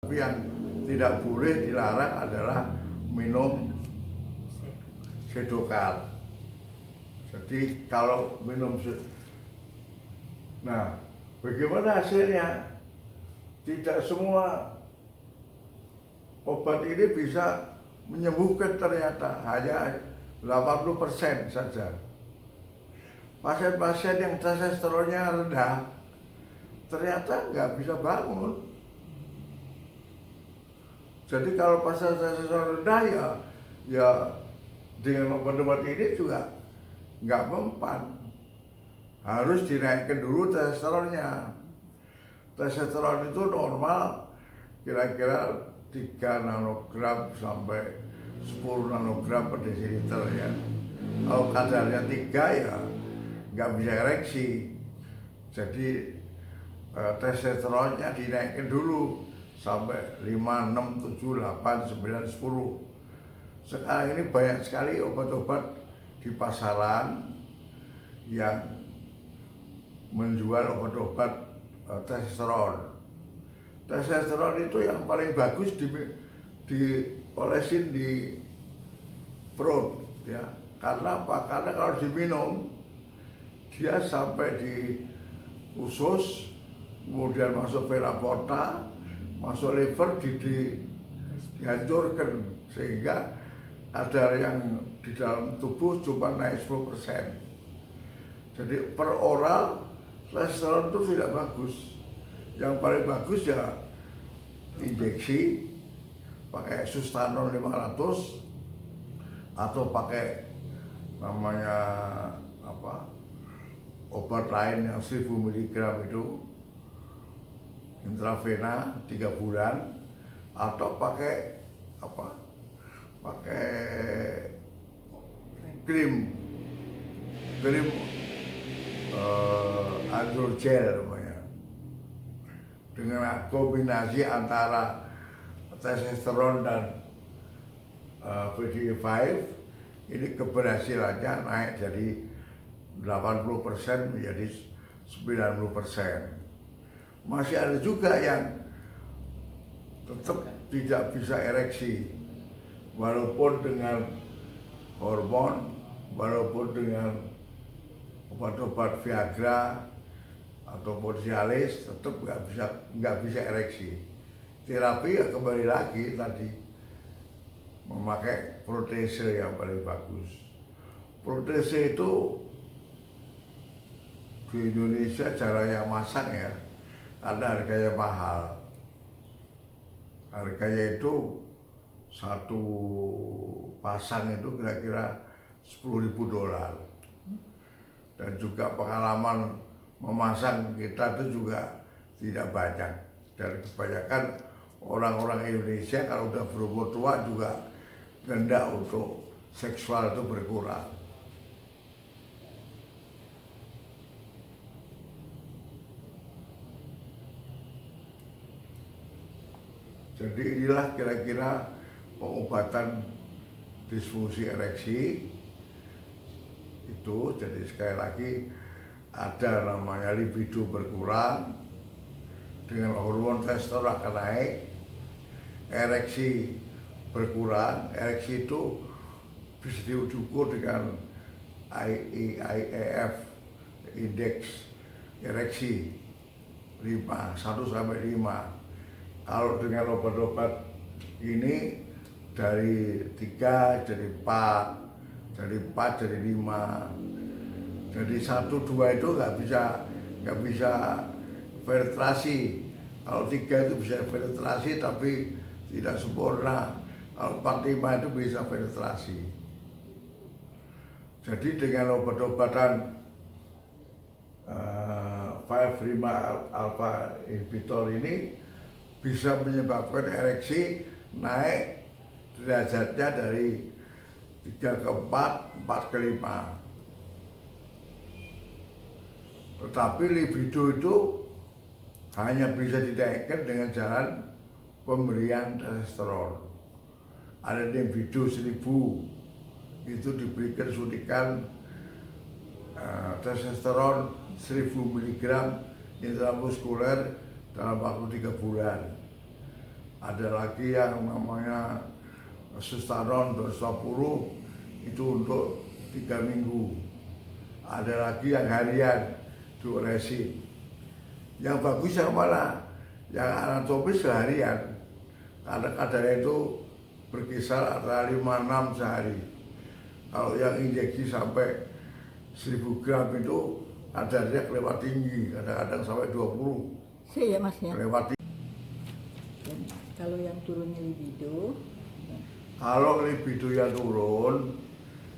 Tapi yang tidak boleh dilarang adalah minum sedokan. Jadi kalau minum nah, bagaimana hasilnya? Tidak semua obat ini bisa menyembuhkan, ternyata hanya 80% saja. Pasien-pasien yang testosteronnya rendah ternyata nggak bisa bangun. Jadi kalau pasien testosteron rendah ya dengan obat-obat ini juga nggak mempan. Harus dinaikkan dulu testosteronnya. Testosteron itu normal kira-kira 3 nanogram sampai 10 nanogram per desiliter ya. Kalau kadarnya 3 ya nggak bisa ereksi. Jadi testosteronnya dinaikkan dulu sampai 5, 6, 7, 8, 9, 10. Sekarang ini banyak sekali obat-obat di pasaran yang menjual obat-obat testosteron. Testosteron itu yang paling bagus diolesin di perut ya. Karena apa? Karena kalau diminum dia sampai di usus, kemudian masuk vena porta, masuk liver, dihancurkan sehingga kadar yang di dalam tubuh cuma naik 10%. Jadi per oral testosteron itu tidak bagus. Yang paling bagus ya injeksi pakai Sustanon 500 atau pakai namanya apa, obat lain yang 1000 mg itu intravena 3 bulan, atau pakai apa, pakai krim androgel namanya, dengan kombinasi antara testosteron dan PDE5. Ini keberhasilannya naik dari 80% menjadi 90%. Masih ada juga yang tetap tidak bisa ereksi walaupun dengan hormon, walaupun dengan obat-obat Viagra ataupun Cialis, tetap nggak bisa ereksi. Terapi ya kembali lagi tadi memakai protese yang paling bagus. Protese itu di Indonesia cara yang masak ya, karena harganya mahal. Harganya itu satu pasang itu kira-kira $10.000. Dan juga pengalaman memasang kita itu juga tidak banyak. Dan kebanyakan orang-orang Indonesia kalau udah berumur tua juga kehendak untuk seksual itu berkurang. Jadi inilah kira-kira pengobatan disfungsi ereksi itu. Jadi sekali lagi ada namanya libido berkurang, dengan hormon testosteron akan naik, ereksi berkurang. Ereksi itu bisa diukur dengan IAEF, indeks ereksi 1 sampai 5. Kalau dengan obat-obat ini dari 3 jadi 4, dari 4 jadi 5, jadi 1, 2 itu nggak bisa penetrasi. Kalau 3 itu bisa penetrasi tapi tidak sempurna. Kalau 4, 5 itu bisa penetrasi. Jadi dengan obat-obatan 5-HTP alpha inhibitor ini bisa menyebabkan ereksi naik derajatnya dari 3 ke 4, 4 ke 5. Tetapi libido itu hanya bisa dinaikkan dengan jalan pemberian testosteron. Ada libido 1000 itu diberikan suntikan testosteron 1000 mg intramuskuler dalam waktu 3 bulan. Ada lagi yang namanya Sustanon 220 itu untuk 3 minggu. Ada lagi yang harian diuresin. Yang bagus yang mana? Yang anatomis seharian. Karena kadarnya itu berkisar antara 5-6 sehari. Kalau yang injeksi sampai 1000 gram itu kadarnya kelewat tinggi, kadang-kadang sampai 20. Iya Mas ya. Kelewat tinggi. Dan kalau yang turunnya libido, Kalau libido yang turun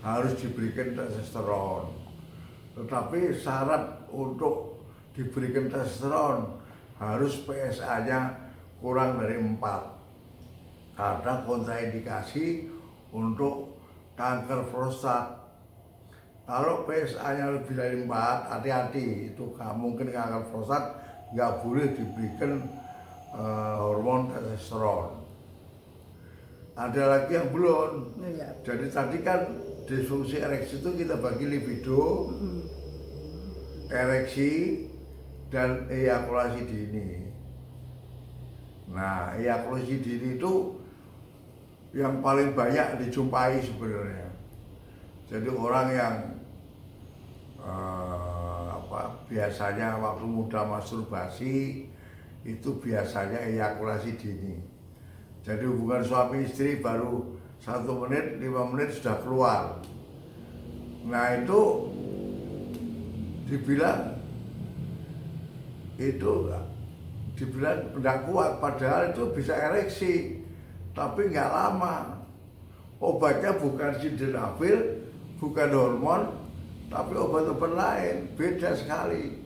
harus diberikan testosteron. Tetapi syarat untuk diberikan testosteron harus PSA-nya kurang dari 4. Karena kontraindikasi untuk kanker prostat. Kalau PSA-nya lebih dari 4, hati-hati, itu nggak mungkin kanker prostat, nggak boleh diberikan hormon testosteron. Ada lagi yang belum. ya. Jadi tadi kan disfungsi ereksi itu kita bagi libido, ereksi, dan ejakulasi dini. Nah, ejakulasi dini itu yang paling banyak dijumpai sebenarnya. Jadi orang yang biasanya waktu muda masturbasi itu biasanya ejakulasi dini. Jadi hubungan suami istri baru 1 menit, 5 menit sudah keluar. Nah itu dibilang tidak kuat, padahal itu bisa ereksi, tapi nggak lama. Obatnya bukan sildenafil, bukan hormon, tapi obat-obat lain, beda sekali.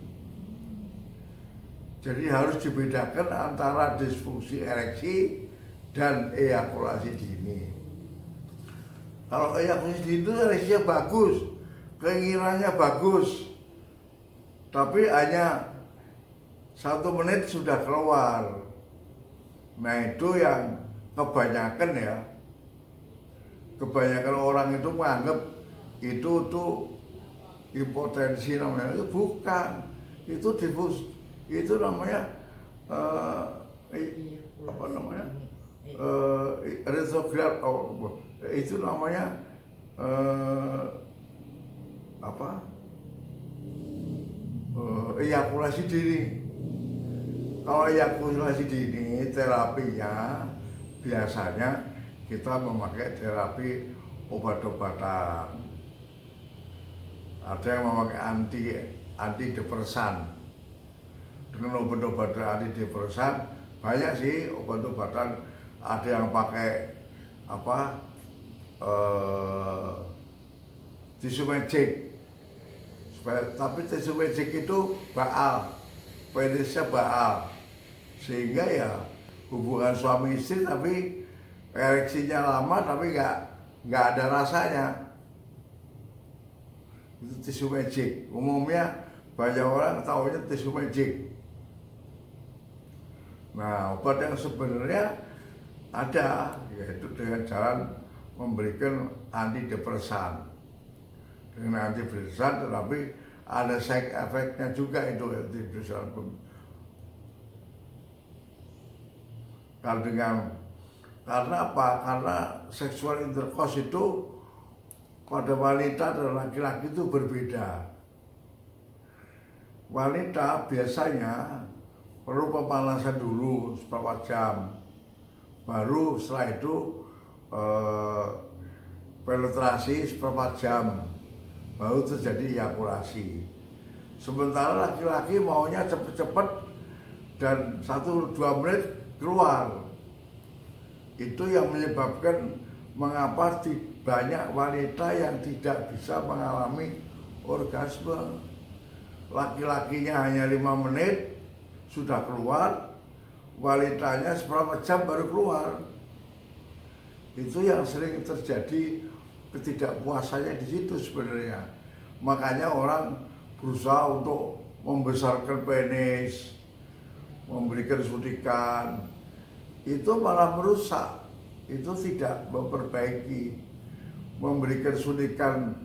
Jadi harus dibedakan antara disfungsi ereksi dan ejakulasi dini. Kalau ejakulasi dini itu ereksinya bagus, keinginannya bagus, tapi hanya 1 menit sudah keluar. Nah itu yang kebanyakan ya. Kebanyakan orang itu menganggap itu tuh impotensi namanya. Itu bukan. Itu difus. Itu namanya apa namanya? Retrograd, itu namanya ejakulasi dini. Kalau ejakulasi dini terapinya biasanya kita memakai terapi obat-obatan. Ada yang memakai antidepresan. Dengan obat-obatan antidepresan banyak sih obat-obatan. Ada yang pakai tisu magic, tapi tisu magic itu baal, penisnya baal, sehingga ya hubungan suami istri tapi ereksinya lama tapi nggak ada rasanya. Itu tisu magic. Umumnya banyak orang tahunya tisu magic. Nah, obat yang sebenarnya ada, yaitu dengan jalan memberikan antidepresan. Dengan antidepresan, tetapi ada side effect-nya juga itu antidepresan. Karena apa? Karena seksual intercourse itu pada wanita dan laki-laki itu berbeda. Wanita biasanya perlu pemanasan dulu seberapa jam. Baru setelah itu penetrasi seberapa jam, baru terjadi ejakulasi. Sementara laki-laki maunya cepet-cepet dan 1-2 menit keluar. Itu yang menyebabkan mengapa banyak wanita yang tidak bisa mengalami orgasme. Laki-lakinya hanya 5 menit sudah keluar, wanitanya seberapa jam baru keluar. Itu yang sering terjadi ketidakpuasannya di situ sebenarnya. Makanya orang berusaha untuk membesarkan penis, memberikan suntikan, itu malah merusak. Itu tidak memperbaiki. Memberikan suntikan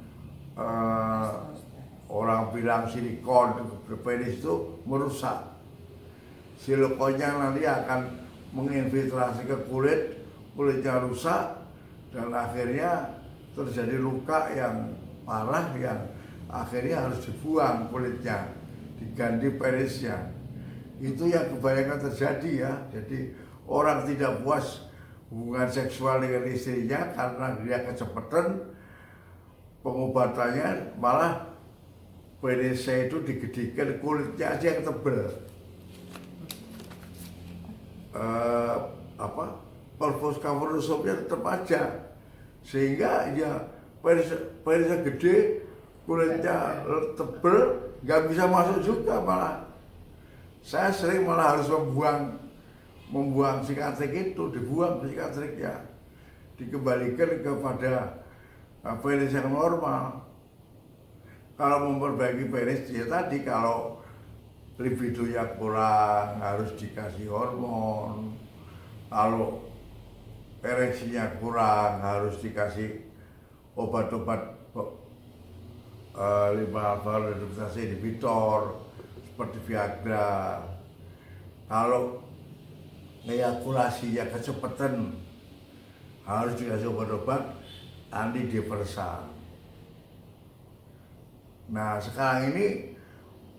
orang bilang silikon ke penis itu merusak. Silikonnya nanti akan menginfiltrasi ke kulit, kulitnya rusak, dan akhirnya terjadi luka yang parah yang akhirnya harus dibuang kulitnya, diganti perisnya. Itu yang kebanyakan terjadi ya. Jadi orang tidak puas hubungan seksual dengan istrinya karena dia kecepatan, pengobatannya malah penisnya itu digedikan, kulitnya aja yang tebel. Corpus cavernosumnya tetap aja, sehingga ya penisnya gede, kulitnya tebel, nggak bisa masuk juga. Malah saya sering malah harus membuang sikatrik itu, dibuang sikatriknya, dikembalikan kepada penis yang normal. Kalau memperbaiki penis ya tadi, kalau libidonya kurang harus dikasih hormon, kalau ereksinya kurang harus dikasih obat-obat lima-alfa reduktase inhibitor seperti Viagra. Kalau ejakulasinya kecepatan harus dikasih obat-obat antidepresan. Nah sekarang ini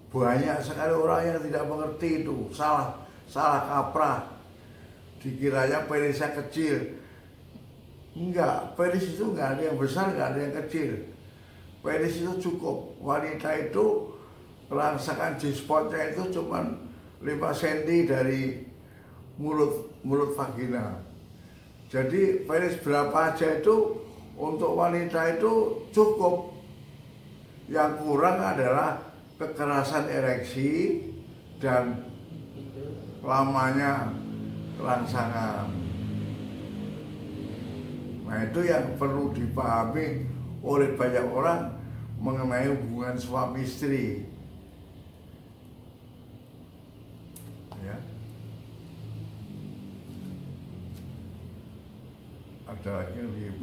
banyak sekali orang yang tidak mengerti itu, salah kaprah, dikiranya penisnya kecil. Enggak, penis itu enggak ada yang besar, enggak ada yang kecil. Penis itu cukup, wanita itu rangsangan G-spotnya itu cuma 5 cm dari mulut vagina. Jadi penis berapa aja itu untuk wanita itu cukup. Yang kurang adalah kekerasan ereksi dan lamanya rangsangan. Nah itu yang perlu dipahami oleh banyak orang mengenai hubungan suami istri. Ya. Ada lagi yang